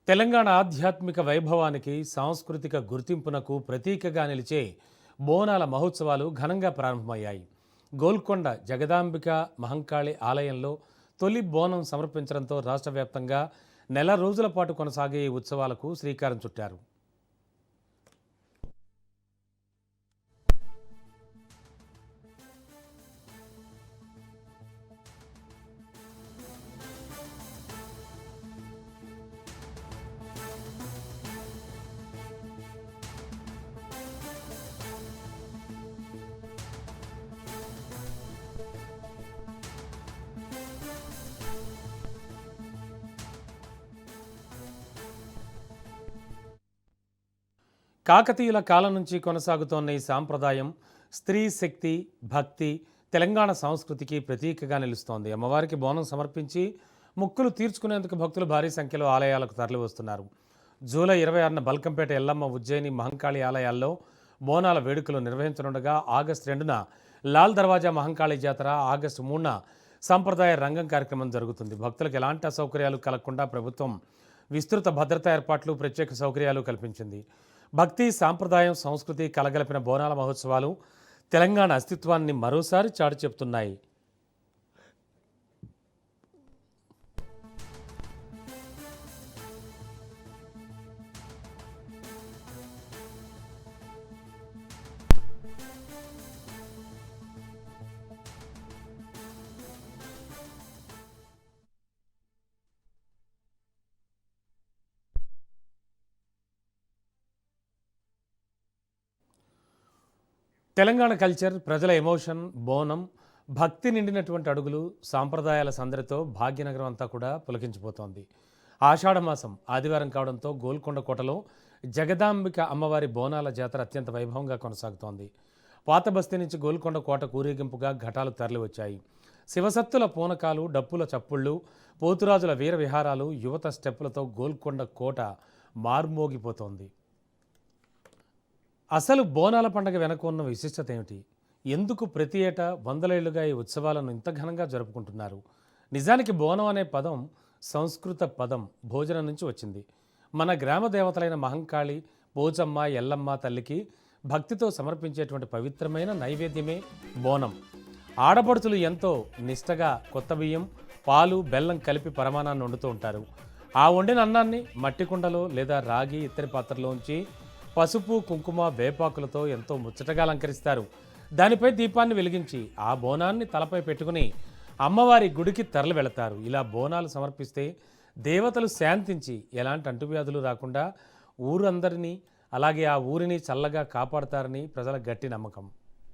తెలంగాణ ఆధ్యాత్మిక వైభవానికి సాంస్కృతిక గుర్తింపునకు ప్రతీకగా నిలిచే బోనాల మహోత్సవాలు ఘనంగా ప్రారంభమయ్యాయి. గోల్కొండ జగదాంబిక మహంకాళి ఆలయంలో తొలి బోనం సమర్పించడంతో రాష్ట్ర వ్యాప్తంగా నెల రోజుల పాటు కొనసాగే ఈ ఉత్సవాలకు శ్రీకారం చుట్టారు. కాకతీయుల కాలం నుంచి కొనసాగుతోన్న ఈ సాంప్రదాయం స్త్రీ శక్తి, భక్తి, తెలంగాణ సంస్కృతికి ప్రతీకగా నిలుస్తోంది. అమ్మవారికి బోనం సమర్పించి మొక్కులు తీర్చుకునేందుకు భక్తులు భారీ సంఖ్యలో ఆలయాలకు తరలివస్తున్నారు. జూలై 26న బల్కంపేట ఎల్లమ్మ, ఉజ్జయిని, మహంకాళి ఆలయాల్లో బోనాల వేడుకలు నిర్వహించనుండగా ఆగస్టు 2న లాల్ దర్వాజా మహంకాళి జాతర, ఆగస్టు 3న సంప్రదాయ రంగం కార్యక్రమం జరుగుతుంది. భక్తులకు ఎలాంటి అసౌకర్యాలు కలగకుండా ప్రభుత్వం విస్తృత భద్రతా ఏర్పాట్లు, ప్రత్యేక సౌకర్యాలు కల్పించింది. భక్తి, సాంప్రదాయం, సంస్కృతి కలగలిపిన బోనాల మహోత్సవాలు తెలంగాణ అస్తిత్వాన్ని మరోసారి చాటి చెప్తున్నాయి. తెలంగాణ కల్చర్, ప్రజల ఎమోషన్, బోనం, భక్తి నిండినటువంటి అడుగులు, సాంప్రదాయాల సందడితో భాగ్యనగరం అంతా కూడా పులకించిపోతోంది. ఆషాఢమాసం ఆదివారం కావడంతో గోల్కొండ కోటలో జగదాంబిక అమ్మవారి బోనాల జాతర అత్యంత వైభవంగా కొనసాగుతోంది. పాత బస్తీ నుంచి గోల్కొండ కోట ఊరేగింపుగా ఘటాలు తరలివచ్చాయి. శివసత్తుల పూనకాలు, డప్పుల చప్పుళ్ళు, పోతురాజుల వీర విహారాలు, యువత స్టెప్పులతో గోల్కొండ కోట మార్మోగిపోతోంది. అసలు బోనాల పండుగ వెనక ఉన్న విశిష్టత ఏమిటి? ఎందుకు ప్రతి ఏటా వందలేళ్లుగా ఈ ఉత్సవాలను ఇంత ఘనంగా జరుపుకుంటున్నారు? నిజానికి బోనం అనే పదం సంస్కృత పదం భోజనం నుంచి వచ్చింది. మన గ్రామ దేవతలైన మహంకాళి, పోచమ్మ, ఎల్లమ్మ తల్లికి భక్తితో సమర్పించేటువంటి పవిత్రమైన నైవేద్యమే బోనం. ఆడపడుచులు ఎంతో నిష్టగా కొత్త బియ్యం, పాలు, బెల్లం కలిపి పరమాణాన్ని వండుతూ ఉంటారు. ఆ వండిన అన్నాన్ని మట్టి కుండలో లేదా రాగి, ఇత్తడి పాత్రలోంచి పసుపు, కుంకుమ, వేపాకులతో ఎంతో ముచ్చటగా అలంకరిస్తారు. దానిపై దీపాన్ని వెలిగించి ఆ బోనాన్ని తలపై పెట్టుకుని అమ్మవారి గుడికి తరలి వెళతారు. ఇలా బోనాలు సమర్పిస్తే దేవతలు శాంతించి ఎలాంటి అంటువ్యాధులు రాకుండా ఊరందరినీ, అలాగే ఆ ఊరిని చల్లగా కాపాడతారని ప్రజల గట్టి నమ్మకం.